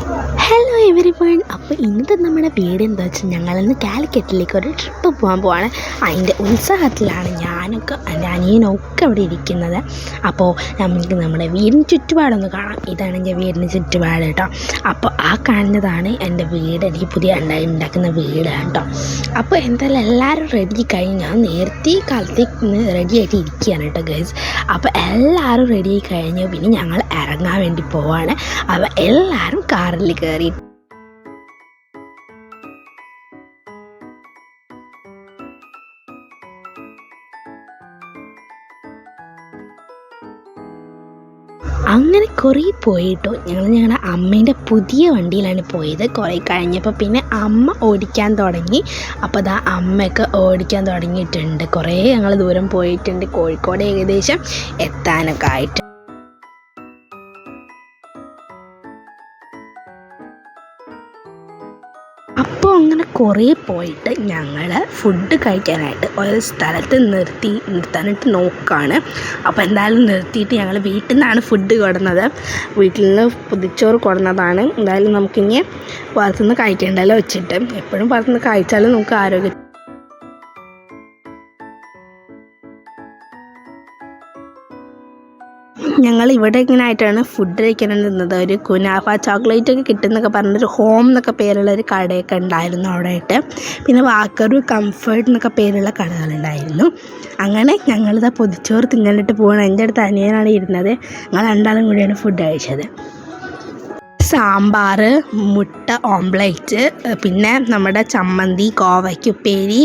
Hello every one. അപ്പോൾ ഇന്നത്തെ നമ്മുടെ വീട് എന്താ വെച്ചാൽ ഞങ്ങളിന്ന് കാലിക്കറ്റിലേക്ക് ഒരു ട്രിപ്പ് പോകാൻ പോവാണ്. അതിൻ്റെ ഉത്സാഹത്തിലാണ് ഞാനൊക്കെ എൻ്റെ അനിയനൊക്കെ അവിടെ ഇരിക്കുന്നത്. അപ്പോൾ നമുക്ക് നമ്മുടെ വീടിന് ചുറ്റുപാടൊന്ന് കാണാം. ഇതാണ് എൻ്റെ വീടിന് ചുറ്റുപാട് കേട്ടോ. അപ്പോൾ ആ കാണുന്നതാണ് എൻ്റെ വീട്, എനിക്ക് പുതിയ ഉണ്ടാക്കുന്ന വീട് കേട്ടോ. അപ്പോൾ എന്തായാലും എല്ലാവരും റെഡി കഴിഞ്ഞ് ഞാൻ നേരത്തെ കാലത്ത് റെഡി ആയിട്ട് ഇരിക്കുകയാണ് കേട്ടോ ഗൈസ്. അപ്പോൾ എല്ലാവരും റെഡി ആയി കഴിഞ്ഞു. പിന്നെ ഞങ്ങൾ ഇറങ്ങാൻ വേണ്ടി പോവാണ്. അപ്പോൾ എല്ലാവരും കാറിൽ കയറി. അങ്ങനെ കുറേ പോയിട്ടോ ഞങ്ങളുടെ അമ്മേൻ്റെ പുതിയ വണ്ടിയിലാണ് പോയത്. കുറേ കഴിഞ്ഞപ്പോൾ പിന്നെ അമ്മ ഓടിക്കാൻ തുടങ്ങി. അപ്പോൾ അതാ അമ്മയൊക്കെ ഓടിക്കാൻ തുടങ്ങിയിട്ടുണ്ട്. കുറേ ഞങ്ങൾ ദൂരം പോയിട്ടുണ്ട്. കോഴിക്കോട് ഏകദേശം എത്താനൊക്കെ ആയിട്ട്. അപ്പോൾ അങ്ങനെ കുറേ പോയിട്ട് ഞങ്ങൾ ഫുഡ് കഴിക്കാനായിട്ട് ഒരു സ്ഥലത്ത് നിർത്താനായിട്ട് നോക്കുകയാണ്. അപ്പോൾ എന്തായാലും നിർത്തിയിട്ട് ഞങ്ങൾ വീട്ടിൽ നിന്നാണ് ഫുഡ് കൊടുന്നത്. വീട്ടിൽ നിന്ന് പൊതിച്ചോറ് കൊടുന്നതാണ്. എന്തായാലും നമുക്കിനി പുറത്തുനിന്ന് കഴിക്കേണ്ടല്ലോ വെച്ചിട്ട്. എപ്പോഴും പുറത്തുനിന്ന് കഴിച്ചാലും നമുക്ക് ആരോഗ്യം. ഞങ്ങൾ ഇവിടെ ഇങ്ങനെ ആയിട്ടാണ് ഫുഡ് കഴിക്കാൻ നിന്നത്. ഒരു കുനാഫ ചോക്ലേറ്റ് ഒക്കെ കിട്ടുന്നൊക്കെ പറഞ്ഞൊരു ഹോം എന്നൊക്കെ പേരുള്ള ഒരു കടയൊക്കെ ഉണ്ടായിരുന്നു അവിടെ ആയിട്ട്. പിന്നെ വാക്കറും കംഫർട്ട് എന്നൊക്കെ പേരുള്ള കടകളുണ്ടായിരുന്നു. അങ്ങനെ ഞങ്ങളിതാ പൊതിച്ചോറ് തിന്നാനായിട്ട് പോകണം. എൻ്റെ അടുത്ത് അനിയനാണ് ഇരുന്നത്. ഞങ്ങൾ രണ്ടാളും കൂടിയാണ് ഫുഡ് കഴിച്ചത്. സാമ്പാർ, മുട്ട ഓംപ്ലേറ്റ്, പിന്നെ നമ്മുടെ ചമ്മന്തി, കോവയ്ക്ക് ഉപ്പേരി,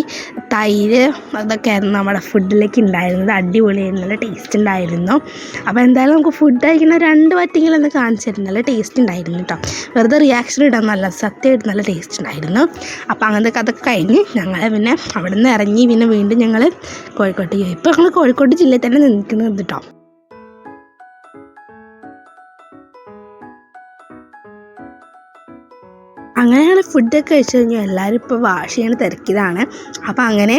തൈര്, അതൊക്കെയായിരുന്നു നമ്മുടെ ഫുഡിലേക്ക് ഉണ്ടായിരുന്നത്. അടിപൊളിയായിരുന്നു, നല്ല ടേസ്റ്റ് ഉണ്ടായിരുന്നു. അപ്പോൾ എന്തായാലും നമുക്ക് ഫുഡ് കഴിക്കുന്ന 2 വറ്റെങ്കിലും ഒന്ന് കാണിച്ചു തരും. നല്ല ടേസ്റ്റ് ഉണ്ടായിരുന്നു കേട്ടോ. വെറുതെ റിയാക്ഷൻ ഇടാൻ നല്ല സത്യമായിട്ട് നല്ല ടേസ്റ്റ് ഉണ്ടായിരുന്നു. അപ്പോൾ അങ്ങനത്തെ അതൊക്കെ കഴിഞ്ഞ് ഞങ്ങൾ പിന്നെ അവിടെ നിന്ന് ഇറങ്ങി പിന്നെ വീണ്ടും ഞങ്ങൾ കോഴിക്കോട്ടേക്ക് പോയി. ഇപ്പോൾ ഞങ്ങൾ കോഴിക്കോട് ജില്ലയിൽ തന്നെ നിൽക്കുന്നത് കേട്ടോ. അങ്ങനെ ഞങ്ങൾ ഫുഡൊക്കെ കഴിച്ച് കഴിഞ്ഞാൽ എല്ലാവരും ഇപ്പോൾ വാഷ് ചെയ്യണ തിരക്കിലാണ്. അപ്പോൾ അങ്ങനെ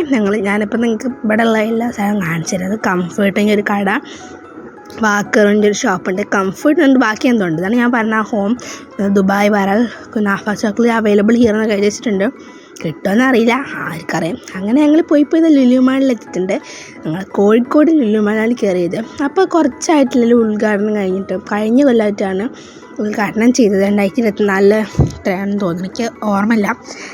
ഞാനിപ്പോൾ നിങ്ങൾക്ക് ഇവിടെ ഉള്ള എല്ലാ സ്ഥലവും കാണിച്ചു തരാം. അത് കംഫർട്ടിൻ്റെ ഒരു കട, വാക്കറിൻ്റെ ഒരു ഷോപ്പുണ്ട്, കംഫർട്ട് ഉണ്ട്, ബാക്കി എന്തോ ഉണ്ട്. ഇതാണ് ഞാൻ പറഞ്ഞ home Dubai viral kunafa chocolate available here എന്ന് എഴുതി വെച്ചിട്ടുണ്ട്. കിട്ടുമെന്ന് അറിയില്ല, ആർക്കറിയാം. അങ്ങനെ ഞങ്ങൾ പോയി ലുലു മാളിൽ എത്തിയിട്ടുണ്ട്. ഞങ്ങൾ കോഴിക്കോട് ലുലു മാളിൽ കയറിയത്. അപ്പോൾ കുറച്ചായിട്ടില്ലല്ലോ ഉദ്ഘാടനം കഴിഞ്ഞിട്ട്. കഴിഞ്ഞ കൊല്ലമായിട്ടാണ് ഉദ്ഘാടനം ചെയ്തത്. 2024 എത്രയാണെന്ന് തോന്നുന്നു, എനിക്ക് ഓർമ്മയില്ല.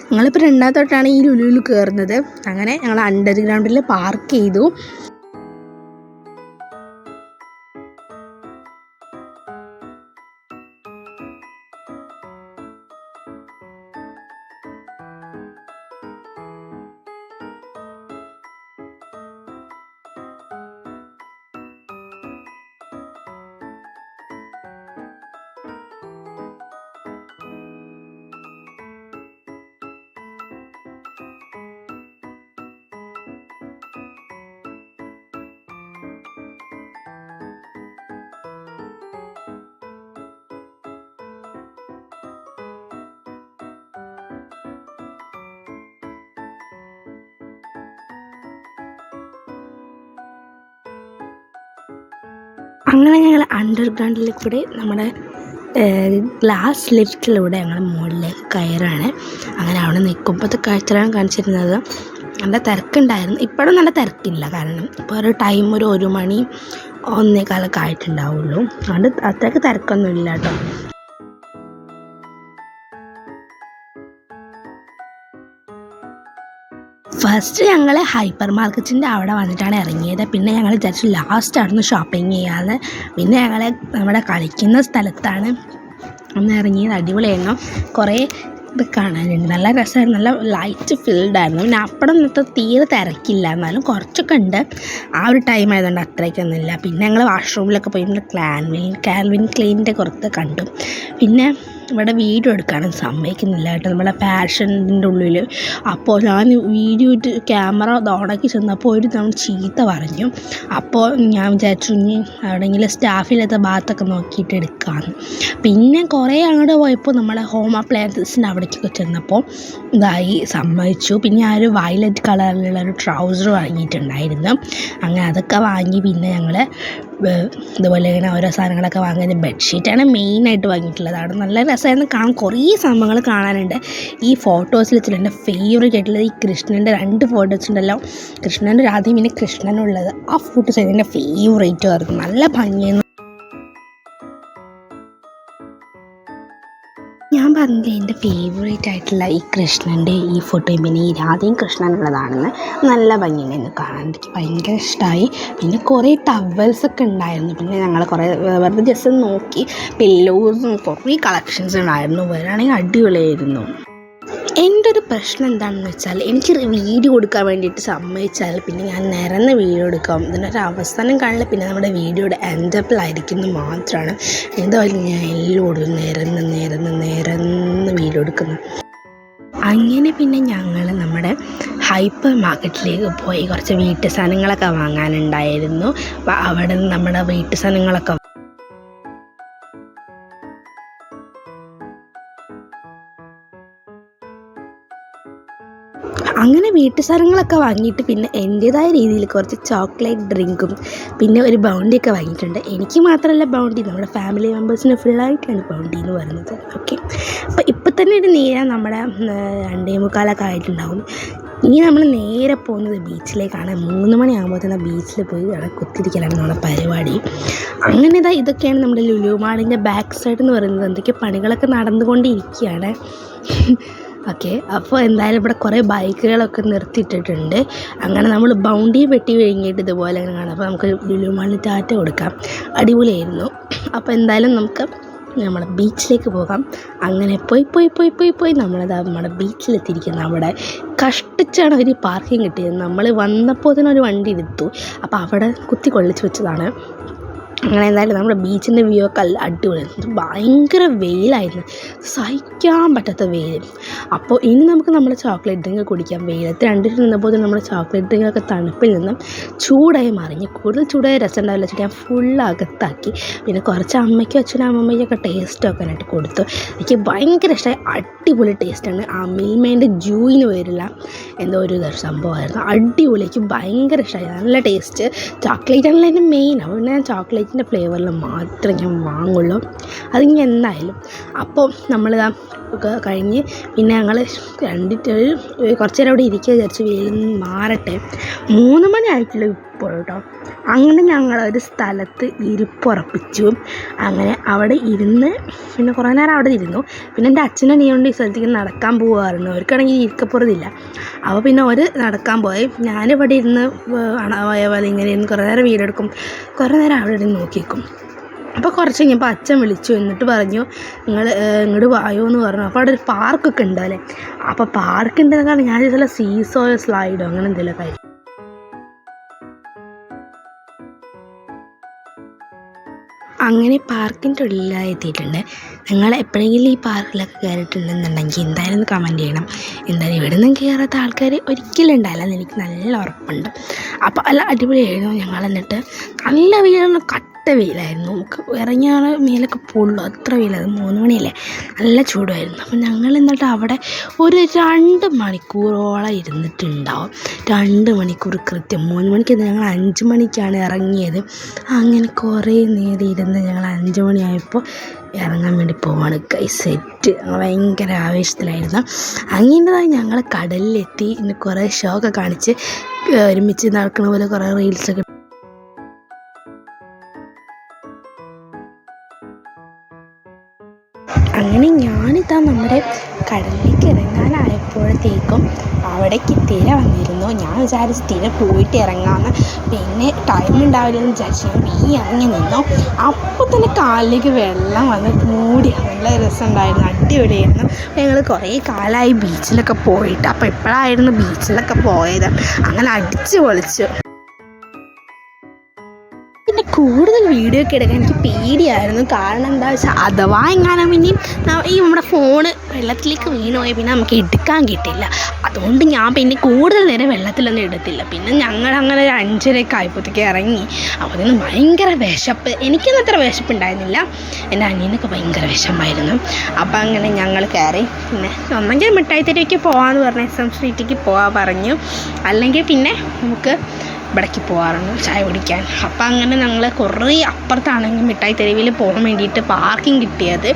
ഞങ്ങളിപ്പോൾ 2ാമത്തെ തൊട്ടാണ് ഈ ലുലുവിൽ കയറുന്നത്. അങ്ങനെ ഞങ്ങൾ അണ്ടർഗ്രൗണ്ടിൽ പാർക്ക് ചെയ്തു. അങ്ങനെ ഞങ്ങൾ അണ്ടർഗ്രൗണ്ടിൽ കൂടെ നമ്മുടെ ഗ്ലാസ് ലിഫ്റ്റിലൂടെ ഞങ്ങൾ മുകളിലേക്ക് കയറാണ്. അങ്ങനെ അവിടെ നിൽക്കുമ്പോഴത്തെ കാഴ്ചയാണ് കാണിച്ചിരുന്നത്. നല്ല തിരക്കുണ്ടായിരുന്നു. ഇപ്പോഴും നല്ല തിരക്കില്ല, കാരണം ഇപ്പോൾ ഒരു ടൈം ഒരു 1 മണി 1:15 ആയിട്ടുണ്ടാവുള്ളൂ. അതുകൊണ്ട് അത്രയ്ക്ക് തിരക്കൊന്നുമില്ല കേട്ടോ. ഫസ്റ്റ് ഞങ്ങൾ ഹൈപ്പർ മാർക്കറ്റിൻ്റെ അവിടെ വന്നിട്ടാണ് ഇറങ്ങിയത്. പിന്നെ ഞങ്ങൾ വിചാരിച്ചു ലാസ്റ്റ് അവിടെ നിന്ന് ഷോപ്പിംഗ് ചെയ്യാമെന്ന്. പിന്നെ ഞങ്ങൾ നമ്മുടെ കളിക്കുന്ന സ്ഥലത്താണ് ഒന്ന് ഇറങ്ങിയത്. അടിപൊളിയായിരുന്നു. കുറേ ഇത് കാണാനുണ്ട്, നല്ല രസമായിരുന്നു, നല്ല ലൈറ്റ് ഫിൽഡായിരുന്നു. പിന്നെ അപ്പടെ നിന്നിട്ട് തീരെ തിരക്കില്ല, എന്നാലും കുറച്ചൊക്കെ ഉണ്ട്. ആ ഒരു ടൈം ആയതുകൊണ്ട് അത്രയ്ക്കൊന്നുമില്ല. പിന്നെ ഞങ്ങൾ വാഷ്റൂമിലൊക്കെ പോയിട്ട് കാൽവിൻ ക്ലെയിനിൻ്റെ കുറച്ച് കണ്ടു. പിന്നെ ഇവിടെ വീഡിയോ എടുക്കാനും സമ്മതിക്കുന്നില്ല കേട്ടോ നമ്മുടെ പാഷൻ്റെ ഉള്ളിൽ. അപ്പോൾ ഞാൻ വീഡിയോ ഇട്ട് ക്യാമറ ഓണാക്കി ചെന്നപ്പോൾ ഒരു തവണ ചീത്ത പറഞ്ഞു. അപ്പോൾ ഞാൻ വിചാരിച്ചു ഇനി എവിടെയെങ്കിലും സ്റ്റാഫില്ലാത്ത ഭാഗത്തൊക്കെ നോക്കിയിട്ട് എടുക്കാമെന്ന്. പിന്നെ കുറേ അങ്ങോട്ട് പോയപ്പോൾ നമ്മുടെ ഹോം അപ്ലയൻസസിൻ്റെ അവിടേക്കൊക്കെ ചെന്നപ്പോൾ ഇതായി സമ്മതിച്ചു. പിന്നെ ഞാൻ ഒരു വയലറ്റ് കളറിലുള്ള ഒരു ട്രൗസർ വാങ്ങിയിട്ടുണ്ടായിരുന്നു. അങ്ങനെ അതൊക്കെ വാങ്ങി പിന്നെ ഞങ്ങൾ ഇതുപോലെ ഇങ്ങനെ ഓരോ സാധനങ്ങളൊക്കെ വാങ്ങിയത്. ബെഡ്ഷീറ്റാണ് മെയിനായിട്ട് വാങ്ങിയിട്ടുള്ളത്. അവിടെ നല്ല രസമായിരുന്നു കാണാൻ, കുറേ സംഭവങ്ങൾ കാണാനുണ്ട്. ഈ ഫോട്ടോസിൽ വെച്ചിട്ട് എൻ്റെ ഫേവറേറ്റ് ആയിട്ടുള്ളത് ഈ കൃഷ്ണൻ്റെ 2 ഫോട്ടോസ് ഉണ്ടല്ലോ, കൃഷ്ണൻ്റെ രാധയും പിന്നെ കൃഷ്ണനുള്ളത്. ആ ഫോട്ടോസ് ആയിരുന്നു എൻ്റെ ഫേവറേറ്റ് ആയിരുന്നു. നല്ല ഭംഗിയായിരുന്നു. ഞാൻ പറഞ്ഞില്ലേ എൻ്റെ ഫേവറേറ്റ് ആയിട്ടുള്ള ഈ കൃഷ്ണൻ്റെ ഈ ഫോട്ടോയും പിന്നെ ഈ രാധയും കൃഷ്ണനുള്ളതാണെന്ന്. നല്ല ഭംഗിയുണ്ടായിരുന്നു കാണാൻ, എനിക്ക് ഭയങ്കര ഇഷ്ടമായി. പിന്നെ കുറേ ടവൽസൊക്കെ ഉണ്ടായിരുന്നു. പിന്നെ ഞങ്ങൾ കുറേ വെറുതെ ജസ്റ്റ് നോക്കി. പില്ലോസും കുറേ കളക്ഷൻസ് ഉണ്ടായിരുന്നു. വരാണെങ്കിൽ അടിപൊളിയായിരുന്നു. എൻ്റെ ഒരു പ്രശ്നം എന്താണെന്ന് വെച്ചാൽ എനിക്ക് വീഡിയോ കൊടുക്കാൻ വേണ്ടിയിട്ട് സമ്മതിച്ചാൽ പിന്നെ ഞാൻ നിരന്ന് വീഡിയോ എടുക്കാം. ഇതിനൊരു അവസാനം കാണില്ല. പിന്നെ നമ്മുടെ വീഡിയോയുടെ എൻഡപ്പിലായിരിക്കുന്നു മാത്രമാണ്. എന്തായാലും ഞാൻ എല്ലായിടത്തും നിരന്ന് വീഡിയോ എടുക്കുന്നു. അങ്ങനെ പിന്നെ ഞങ്ങൾ നമ്മുടെ ഹൈപ്പർ മാർക്കറ്റിലേക്ക് പോയി കുറച്ച് വീട്ടു സാധനങ്ങളൊക്കെ വാങ്ങാനുണ്ടായിരുന്നു. അപ്പോൾ അവിടെ നിന്ന് നമ്മുടെ വീട്ടു സാധനങ്ങളൊക്കെ അങ്ങനെ വീട്ടു സാധനങ്ങളൊക്കെ വാങ്ങിയിട്ട് പിന്നെ എൻ്റേതായ രീതിയിൽ കുറച്ച് ചോക്ലേറ്റ് ഡ്രിങ്കും പിന്നെ ഒരു ബൗണ്ടിയൊക്കെ വാങ്ങിയിട്ടുണ്ട്. എനിക്ക് മാത്രമല്ല ബൗണ്ടി, നമ്മുടെ ഫാമിലി മെമ്പേഴ്സിന് ഫുള്ളായിട്ടാണ് ബൗണ്ടി എന്ന് പറയുന്നത്. ഓക്കെ, അപ്പോൾ ഇപ്പം തന്നെ ഒരു നേരം നമ്മുടെ 2:45 ആയിട്ടുണ്ടാവും. ഇനി നമ്മൾ നേരെ പോകുന്നത് ബീച്ചിലേക്കാണ്. 3 മണിയാകുമ്പോൾ തന്നെ ബീച്ചിൽ പോയി അവിടെ കുത്തിരിക്കലാണ് നമ്മുടെ പരിപാടി. അങ്ങനെ ഇതൊക്കെയാണ് നമ്മുടെ ലുലു മാളിൻ്റെ ബാക്ക് സൈഡ് എന്ന് പറയുന്നത്. എന്തൊക്കെ പണികളൊക്കെ നടന്നുകൊണ്ടിരിക്കുകയാണ്. ഓക്കെ, അപ്പോൾ എന്തായാലും ഇവിടെ കുറേ ബൈക്കുകളൊക്കെ നിർത്തിയിട്ടിട്ടുണ്ട്. അങ്ങനെ നമ്മൾ ബൗണ്ടി വെട്ടി കഴിഞ്ഞിട്ട് ഇതുപോലെ അങ്ങനെ കാണാം. അപ്പോൾ നമുക്ക് ലുലു മാളിന് ടാറ്റ കൊടുക്കാം. അടിപൊളിയായിരുന്നു. അപ്പോൾ എന്തായാലും നമുക്ക് നമ്മുടെ ബീച്ചിലേക്ക് പോകാം. അങ്ങനെ പോയി നമ്മുടെ ബീച്ചിലെത്തിയിരിക്കുന്നത്. അവിടെ കഷ്ടിച്ചാണ് ഒരു പാർക്കിംഗ് കിട്ടിയത്. നമ്മൾ വന്നപ്പോൾ തന്നെ ഒരു വണ്ടി എടുത്തു. അപ്പോൾ അവിടെ കുത്തി കൊള്ളിച്ച് വെച്ചതാണ്. അങ്ങനെ എന്തായാലും നമ്മുടെ ബീച്ചിൻ്റെ വ്യൂ ഒക്കെ അടിപൊളിയായിരുന്നു. ഭയങ്കര വെയിലായിരുന്നു, സഹിക്കാൻ പറ്റാത്ത വെയിൽ. അപ്പോൾ ഇനി നമുക്ക് നമ്മുടെ ചോക്ലേറ്റ് ഡ്രിങ്ക് കുടിക്കാം. വെയിലത്ത് 2 ദിവസം നിന്നപ്പോൾ നമ്മുടെ ചോക്ലേറ്റ് ഡ്രിങ്കൊക്കെ തണുപ്പിൽ നിന്നും ചൂടായി മറിഞ്ഞ് കൂടുതൽ ചൂടായ രസം ഉണ്ടാവില്ല വെച്ചിട്ട് ഞാൻ ഫുൾ അകത്താക്കി. പിന്നെ കുറച്ച് അമ്മയ്ക്കും അച്ഛനും അമ്മമ്മയ്ക്കൊക്കെ ടേസ്റ്റ് വെക്കാനായിട്ട് കൊടുത്തു. എനിക്ക് ഭയങ്കര ഇഷ്ടമായി. അടിപൊളി ടേസ്റ്റാണ്. ആ മിൽമേൻ്റെ ജൂയിന് വരില്ല എന്തോ ഒരു സംഭവമായിരുന്നു. അടിപൊളി, എനിക്ക് ഭയങ്കര ഇഷ്ടമായി. നല്ല ടേസ്റ്റ്. ചോക്ലേറ്റ് ആണല്ലോ അതിൻ്റെ മെയിൻ. അതുകൊണ്ട് ഞാൻ ചോക്ലേറ്റിൻ്റെ ഫ്ലേവറിൽ മാത്രമേ ഞാൻ വാങ്ങുള്ളൂ. അതിനി എന്തായാലും. അപ്പോൾ നമ്മളിതാ കഴിഞ്ഞ് പിന്നെ ഞങ്ങൾ കണ്ടിട്ട് കുറച്ച് നേരം അവിടെ ഇരിക്കുക വിചാരിച്ച് വെയിൽ മാറട്ടെ. 3 മണി ആയിട്ടുള്ള ഇപ്പോൾ കേട്ടോ. അങ്ങനെ ഞങ്ങളൊരു സ്ഥലത്ത് ഇരിപ്പുറപ്പിച്ചു. അങ്ങനെ അവിടെ ഇരുന്ന് പിന്നെ കുറേ നേരം അവിടെ ഇരുന്നു. പിന്നെ എൻ്റെ അച്ഛനും നീണ്ട് ഈ സ്ഥലത്തേക്ക് നടക്കാൻ പോകുമായിരുന്നു. അവർക്കാണെങ്കിൽ ഇരിക്കപ്പുറത്തില്ല. അപ്പോൾ പിന്നെ ഒരു നടക്കാൻ പോയി. ഞാനിവിടെ ഇരുന്ന് പോയ പോലെ ഇങ്ങനെ ഇരുന്ന് കുറേ നേരം വീടെടുക്കും, കുറേ നേരം അവിടെ ഇരുന്ന് നോക്കിക്കും. അപ്പോൾ കുറച്ച് കഴിഞ്ഞപ്പോൾ അച്ഛൻ വിളിച്ചു. എന്നിട്ട് പറഞ്ഞു നിങ്ങൾ ഇങ്ങോട്ട് വായോ എന്ന് പറഞ്ഞു. അപ്പോൾ അവിടെ ഒരു പാർക്കൊക്കെ ഉണ്ടല്ലേ. അപ്പോൾ പാർക്ക് ഉണ്ടെന്ന് കാരണം ഞാൻ ചില സീസോ സ്ലൈഡോ അങ്ങനെ എന്തെങ്കിലുമൊക്കെ ആയിരിക്കും. അങ്ങനെ പാർക്കിൻ്റെ ഉള്ളിലായി എത്തിയിട്ടുണ്ട്. നിങ്ങൾ എപ്പോഴെങ്കിലും ഈ പാർക്കിലൊക്കെ കയറിയിട്ടുണ്ടെന്നുണ്ടെങ്കിൽ എന്തായാലും കമൻറ്റ് ചെയ്യണം. എന്തായാലും ഇവിടെ നിന്നും കയറാത്ത ആൾക്കാർ ഒരിക്കലും ഉണ്ടാവില്ല എന്ന് എനിക്ക് നല്ല ഉറപ്പുണ്ട്. അപ്പോൾ അല്ല അടിപൊളിയായിരുന്നു. ഞങ്ങൾ എന്നിട്ട് നല്ല വെയിലായിരുന്നു, കട്ട വെയിലായിരുന്നു. നമുക്ക് ഇറങ്ങിയാൽ മേലൊക്കെ പൊള്ളു, അത്ര വെയിലായിരുന്നു. 3 മണിയല്ലേ, നല്ല ചൂടായിരുന്നു. അപ്പോൾ ഞങ്ങൾ എന്നിട്ട് അവിടെ ഒരു 2 മണിക്കൂറോളം ഇരുന്നിട്ടുണ്ടാവും. 2 മണിക്കൂർ കൃത്യം. 3 മണിക്ക് ഞങ്ങൾ 5 മണിക്കാണ് ഇറങ്ങിയത്. അങ്ങനെ കുറേ നേരം ഇരുന്ന് ഞങ്ങൾ 5 മണിയായപ്പോൾ ഇറങ്ങാൻ വേണ്ടി പോവാണ്. സെറ്റ് ഭയങ്കര ആവേശത്തിലായിരുന്നു. അങ്ങനെതായി ഞങ്ങൾ കടലിലെത്തി. ഇന്ന് കുറേ ഷോ ഒക്കെ കാണിച്ച് ഒരുമിച്ച് നടക്കുന്ന പോലെ കുറേ റീൽസൊക്കെ. അങ്ങനെ ഞാനിതാ നമ്മുടെ കടലിലേക്ക് ഇറങ്ങാനായപ്പോഴത്തേക്കും അവിടേക്ക് തിര വന്നിരുന്നു. ഞാൻ വിചാരിച്ച് തിര പോയിട്ട് ഇറങ്ങാമെന്ന്. പിന്നെ ടൈം ഉണ്ടാവില്ലെന്ന് വിചാരിച്ച് ഞാൻ ഇറങ്ങി നിന്നു. അപ്പോൾ തന്നെ കാലിലേക്ക് വെള്ളം വന്ന് മൂടി. നല്ല രസമുണ്ടായിരുന്നു, അടിപൊളിയായിരുന്നു. ഞങ്ങൾ കുറേ കാലമായി ബീച്ചിലൊക്കെ പോയിട്ട്. അപ്പോൾ എപ്പോഴായിരുന്നു ബീച്ചിലൊക്കെ പോയത്. അങ്ങനെ അടിച്ച് പൊളിച്ചു. പിന്നെ കൂടുതൽ വീഡിയോ ഒക്കെ എടുക്കാൻ എനിക്ക് പേടിയായിരുന്നു. കാരണം എന്താ വെച്ചാൽ അഥവാ എങ്ങാനും ഇനിയും ഈ നമ്മുടെ ഫോണ് വെള്ളത്തിലേക്ക് വീണുപോയി പിന്നെ നമുക്ക് എടുക്കാൻ കിട്ടില്ല. അതുകൊണ്ട് ഞാൻ പിന്നെ കൂടുതൽ നേരം വെള്ളത്തിലൊന്നും എടുത്തില്ല. പിന്നെ ഞങ്ങൾ അങ്ങനെ ഒരു 5:30 ആയപ്പോഴത്തേക്ക് ഇറങ്ങി. അപ്പോൾ അതിന് ഭയങ്കര വിശപ്പ്. എനിക്കൊന്നും അത്ര വിശപ്പുണ്ടായിരുന്നില്ല, എൻ്റെ അനിയനൊക്കെ ഭയങ്കര വിശപ്പായിരുന്നു. അപ്പോൾ അങ്ങനെ ഞങ്ങൾ കയറി. പിന്നെ ഒന്നെങ്കിൽ മിഠായി തെരുവിലേക്ക് പോകാമെന്ന് പറഞ്ഞു, SM സ്ട്രീറ്റിലേക്ക് പോകാൻ പറഞ്ഞു, അല്ലെങ്കിൽ പിന്നെ നമുക്ക് ഇവിടേക്ക് പോകാറുണ്ട് ചായ കുടിക്കാൻ. അപ്പം അങ്ങനെ ഞങ്ങൾ കുറേ അപ്പുറത്താണെങ്കിൽ മിഠായി തെരുവിൽ പോകാൻ വേണ്ടിയിട്ട് പാർക്കിംഗ് കിട്ടിയത്.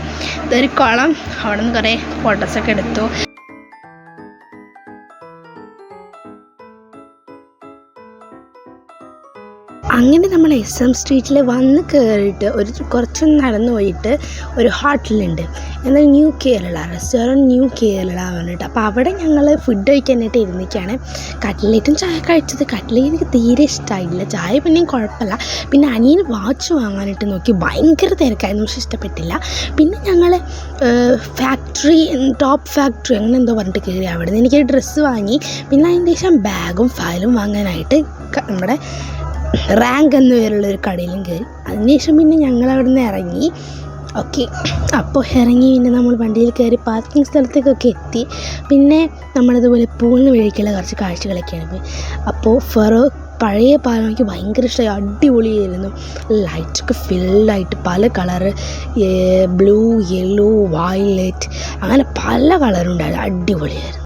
ഇതൊരു കുളം, അവിടെ നിന്ന് കുറേ ഫോട്ടോസൊക്കെ എടുത്തു. അങ്ങനെ നമ്മൾ SM സ്ട്രീറ്റിൽ വന്ന് കയറിയിട്ട് കുറച്ചൊന്ന് നടന്നു പോയിട്ട് ഒരു ഹോട്ടലുണ്ട്, എന്നാൽ new Kerala restaurant, new Kerala പറഞ്ഞിട്ട്. അപ്പോൾ അവിടെ ഞങ്ങൾ ഫുഡ് കഴിക്കാനായിട്ട് ഇരുന്നിട്ടാണ് കട്ട്ലേറ്റും ചായ കഴിച്ചത്. കട്ട്ലേറ്റ് എനിക്ക് തീരെ ഇഷ്ടമായില്ല, ചായ പിന്നെയും കുഴപ്പമില്ല. പിന്നെ അനിയന് വാച്ച് വാങ്ങാനായിട്ട് നോക്കി, ഭയങ്കര തിരക്കായിരുന്നു, പക്ഷെ ഇഷ്ടപ്പെട്ടില്ല. പിന്നെ ഞങ്ങൾ ടോപ്പ് ഫാക്ടറി അങ്ങനെ എന്തോ പറഞ്ഞിട്ട് കയറി. അവിടെ നിന്ന് എനിക്ക് ഡ്രസ്സ് വാങ്ങി. പിന്നെ അതിൻ്റെ ശേഷം ബാഗും ഫയലും വാങ്ങാനായിട്ട് നമ്മുടെ റാങ്ക് എന്ന പേരുള്ളൊരു കടയിലും കയറി. അതിനുശേഷം പിന്നെ ഞങ്ങൾ അവിടെ നിന്ന് ഇറങ്ങി. ഓക്കെ, അപ്പോൾ ഇറങ്ങി പിന്നെ നമ്മൾ വണ്ടിയിൽ കയറി പാർക്കിംഗ് സ്ഥലത്തേക്കൊക്കെ എത്തി. പിന്നെ നമ്മളിതുപോലെ പൂളിന് വഴിക്കുള്ള കുറച്ച് കാഴ്ചകളൊക്കെയാണ് പോയി. അപ്പോൾ പഴയ പാലം എനിക്ക് ഭയങ്കര ഇഷ്ടമായി, അടിപൊളിയായിരുന്നു. ലൈറ്റൊക്കെ ഫില്ലായിട്ട് പല കളറ്, ബ്ലൂ, യെല്ലോ, വയലറ്റ്, അങ്ങനെ പല കളറുണ്ടായിരുന്നു, അടിപൊളിയായിരുന്നു.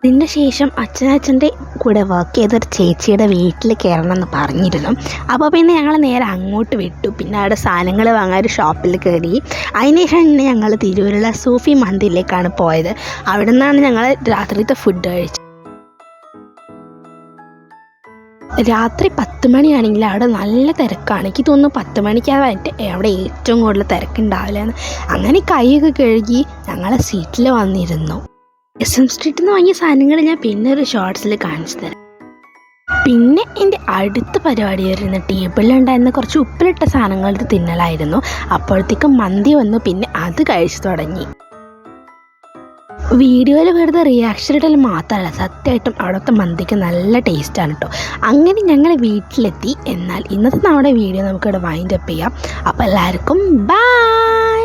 അതിന് ശേഷം അച്ഛൻ്റെ കൂടെ വർക്ക് ചെയ്തൊരു ചേച്ചിയുടെ വീട്ടിൽ കയറണം എന്ന് പറഞ്ഞിരുന്നു. അപ്പോൾ പിന്നെ ഞങ്ങൾ നേരെ അങ്ങോട്ട് വിട്ടു. പിന്നെ അവിടെ സാധനങ്ങൾ വാങ്ങാൻ ഒരു ഷോപ്പിൽ കയറി. അതിനുശേഷം പിന്നെ ഞങ്ങൾ തിരൂരുള്ള സൂഫി മന്തിയിലേക്കാണ് പോയത്. അവിടെ നിന്നാണ് ഞങ്ങൾ രാത്രിത്തെ ഫുഡ് കഴിച്ചത്. രാത്രി 10 മണിയാണെങ്കിൽ അവിടെ നല്ല തിരക്കാണ്. എനിക്ക് തോന്നുന്നു 10 മണിക്കായിട്ട് അവിടെ ഏറ്റവും കൂടുതൽ തിരക്കുണ്ടാവില്ലെന്ന്. അങ്ങനെ കൈയൊക്കെ കഴുകി ഞങ്ങളെ സീറ്റിൽ വന്നിരുന്നു. SM സ്ട്രീറ്റിൽ നിന്ന് വാങ്ങിയ സാധനങ്ങൾ ഞാൻ പിന്നെ ഒരു ഷോർട്സിൽ കാണിച്ചു തരാം. പിന്നെ എൻ്റെ അടുത്ത പരിപാടി വരുന്ന ടേബിളിലുണ്ടായിരുന്ന കുറച്ച് ഉപ്പിലിട്ട സാധനങ്ങൾ തിന്നലായിരുന്നു. അപ്പോഴത്തേക്കും മന്തി വന്നു, പിന്നെ അത് കഴിച്ചു തുടങ്ങി. വീഡിയോയിൽ വെറുതെ റിയാക്ഷൻ ഇടൽ മാത്രമല്ല, സത്യമായിട്ടും അവിടുത്തെ മന്തിക്ക് നല്ല ടേസ്റ്റാണ് കേട്ടോ. അങ്ങനെ ഞങ്ങൾ വീട്ടിലെത്തി. എന്നാൽ ഇന്നത്തെ നമ്മുടെ വീഡിയോ നമുക്കിവിടെ വൈൻഡ് അപ്പ് ചെയ്യാം. അപ്പോൾ എല്ലാവർക്കും ബൈ.